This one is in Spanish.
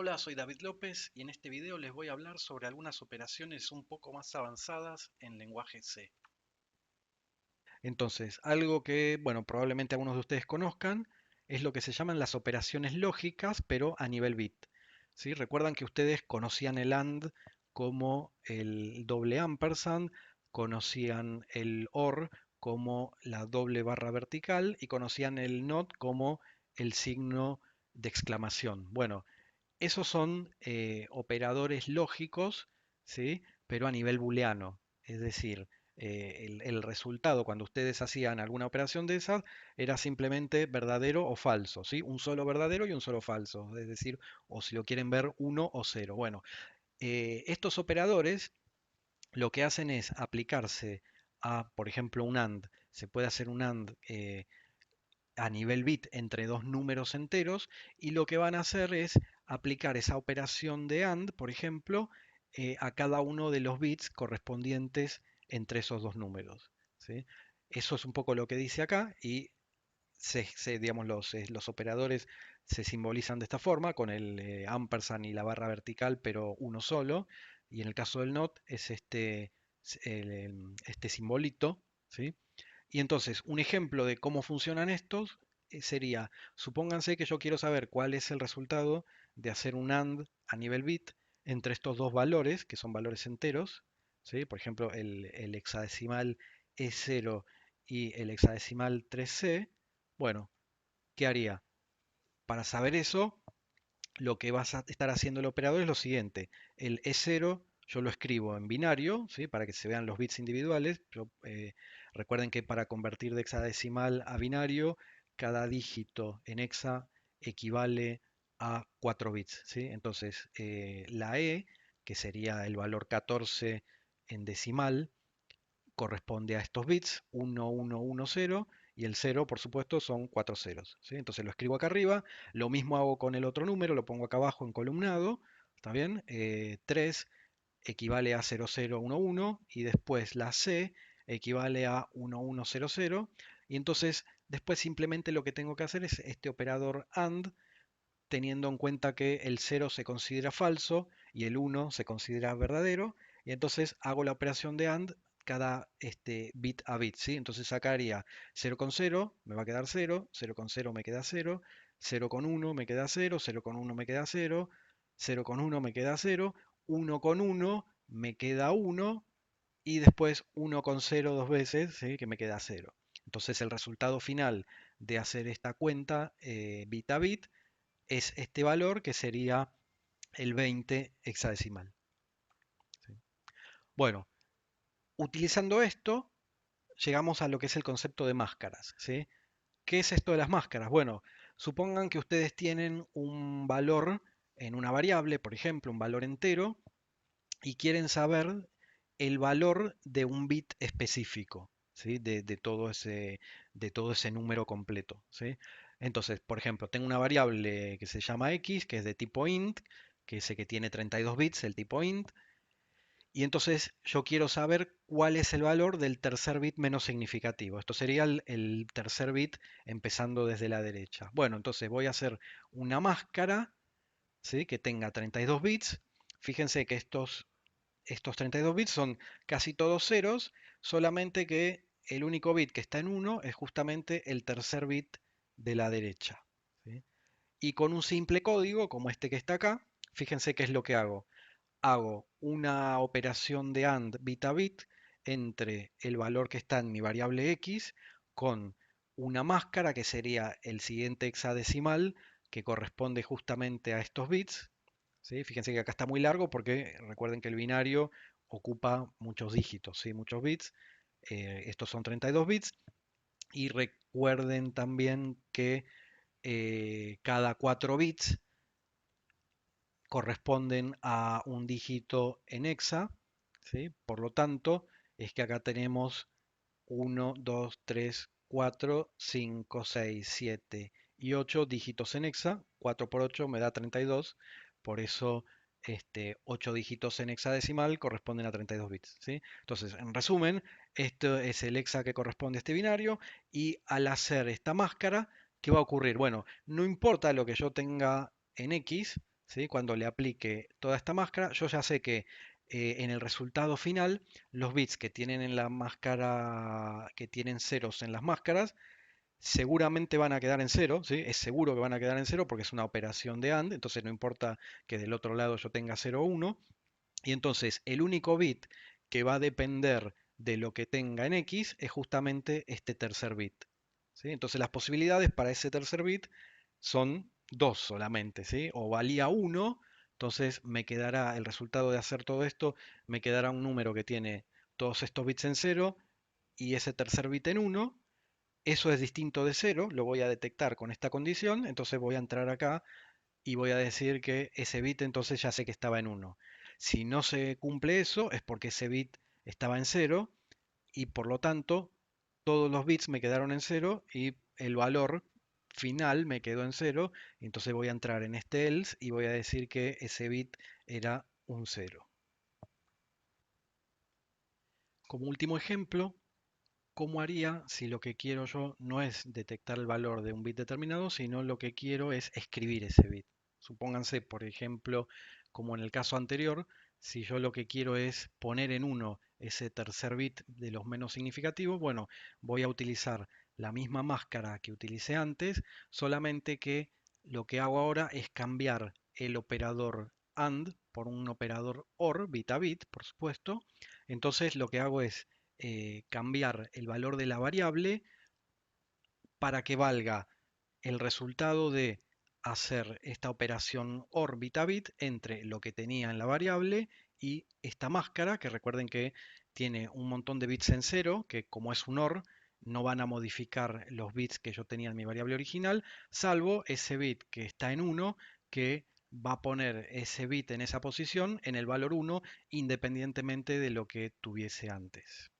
Hola, soy David López y en este video les voy a hablar sobre algunas operaciones un poco más avanzadas en lenguaje C. Entonces, algo que, bueno, probablemente algunos de ustedes conozcan es lo que se llaman las operaciones lógicas, pero a nivel bit. ¿Sí? Recuerdan que ustedes conocían el AND como el doble ampersand, conocían el OR como la doble barra vertical y conocían el NOT como el signo de exclamación. Bueno, esos son operadores lógicos, ¿sí? Pero a nivel booleano. Es decir, el resultado cuando ustedes hacían alguna operación de esas era simplemente verdadero o falso, ¿sí? Un solo verdadero y un solo falso. Es decir, o si lo quieren ver, uno o cero. Bueno, estos operadores lo que hacen es aplicarse a, por ejemplo, un AND. Se puede hacer un AND a nivel bit entre dos números enteros y lo que van a hacer es aplicar esa operación de AND, por ejemplo, a cada uno de los bits correspondientes entre esos dos números. ¿Sí? Eso es un poco lo que dice acá y digamos, los operadores se simbolizan de esta forma con el ampersand y la barra vertical, pero uno solo. Y en el caso del NOT es este simbolito, ¿sí? Y entonces, un ejemplo de cómo funcionan estos sería, supónganse que yo quiero saber cuál es el resultado de hacer un AND a nivel bit entre estos dos valores, que son valores enteros, ¿sí? Por ejemplo, el hexadecimal E0 y el hexadecimal 3C. Bueno, ¿qué haría? Para saber eso, lo que vas a estar haciendo el operador es lo siguiente. El E0 yo lo escribo en binario, ¿sí? Para que se vean los bits individuales. Recuerden que para convertir de hexadecimal a binario, cada dígito en hexa equivale a 4 bits, ¿sí? Entonces, la E, que sería el valor 14 en decimal, corresponde a estos bits, 1, 1, 1, 0, y el 0, por supuesto, son 4 ceros. ¿Sí? Entonces lo escribo acá arriba, lo mismo hago con el otro número, lo pongo acá abajo en columnado, ¿está bien? 3 equivale a 0, 0, 1, 1, y después la C equivale a 1, 1, 0, 0, y entonces después simplemente lo que tengo que hacer es este operador AND, teniendo en cuenta que el 0 se considera falso y el 1 se considera verdadero, y entonces hago la operación de AND cada bit a bit, ¿sí? Entonces sacaría 0 con 0, me va a quedar 0, 0 con 0 me queda 0, 0 con 1 me queda 0, 0 con 1 me queda 0, 0 con 1 me queda 0, 1 con 1 me queda 1, y después 1 con 0 dos veces, ¿sí? Que me queda 0. Entonces el resultado final de hacer esta cuenta bit a bit es este valor que sería el 20 hexadecimal. ¿Sí? Bueno, utilizando esto, llegamos a lo que es el concepto de máscaras. ¿Sí? ¿Qué es esto de las máscaras? Bueno, supongan que ustedes tienen un valor en una variable, por ejemplo, un valor entero, y quieren saber el valor de un bit específico, ¿sí? De todo ese número completo, ¿sí? Entonces, por ejemplo, tengo una variable que se llama x, que es de tipo int, que sé que tiene 32 bits, el tipo int, y entonces yo quiero saber cuál es el valor del tercer bit menos significativo. Esto sería el tercer bit empezando desde la derecha. Bueno, entonces voy a hacer una máscara, ¿sí? Que tenga 32 bits. Fíjense que estos 32 bits son casi todos ceros, solamente que el único bit que está en 1 es justamente el tercer bit de la derecha. ¿Sí? Y con un simple código, como este que está acá, fíjense qué es lo que hago. Hago una operación de AND bit a bit entre el valor que está en mi variable x con una máscara que sería el siguiente hexadecimal que corresponde justamente a estos bits. ¿Sí? Fíjense que acá está muy largo porque recuerden que el binario ocupa muchos dígitos, ¿sí? Muchos bits. Estos son 32 bits. Y recuerden también que cada 4 bits corresponden a un dígito en hexa. ¿Sí? Por lo tanto, es que acá tenemos 1, 2, 3, 4, 5, 6, 7 y 8 dígitos en hexa. 4 por 8 me da 32. Por eso 8 dígitos en hexadecimal corresponden a 32 bits. ¿Sí? Entonces, en resumen, esto es el hexa que corresponde a este binario. Y al hacer esta máscara, ¿qué va a ocurrir? Bueno, no importa lo que yo tenga en X, ¿sí? Cuando le aplique toda esta máscara, yo ya sé que en el resultado final, los bits que tienen en la máscara, que tienen ceros en las máscaras, seguramente van a quedar en cero, ¿sí? Es seguro que van a quedar en cero porque es una operación de AND, entonces no importa que del otro lado yo tenga 0 o 1. Y entonces el único bit que va a depender de lo que tenga en X es justamente este tercer bit. ¿Sí? Entonces las posibilidades para ese tercer bit son dos solamente, ¿sí? O valía uno, entonces me quedará el resultado de hacer todo esto, me quedará un número que tiene todos estos bits en cero y ese tercer bit en uno. Eso es distinto de cero, lo voy a detectar con esta condición, entonces voy a entrar acá y voy a decir que ese bit entonces ya sé que estaba en uno. Si no se cumple eso, es porque ese bit estaba en cero y por lo tanto todos los bits me quedaron en cero y el valor final me quedó en cero. Entonces voy a entrar en este else y voy a decir que ese bit era un cero. Como último ejemplo, ¿cómo haría si lo que quiero yo no es detectar el valor de un bit determinado, sino lo que quiero es escribir ese bit? Supónganse, por ejemplo, como en el caso anterior, si yo lo que quiero es poner en uno ese tercer bit de los menos significativos, bueno, voy a utilizar la misma máscara que utilicé antes, solamente que lo que hago ahora es cambiar el operador AND por un operador OR, bit a bit, por supuesto. Entonces lo que hago es cambiar el valor de la variable para que valga el resultado de hacer esta operación OR bit a bit entre lo que tenía en la variable y esta máscara, que recuerden que tiene un montón de bits en cero, que como es un OR, no van a modificar los bits que yo tenía en mi variable original, salvo ese bit que está en uno que va a poner ese bit en esa posición en el valor uno independientemente de lo que tuviese antes.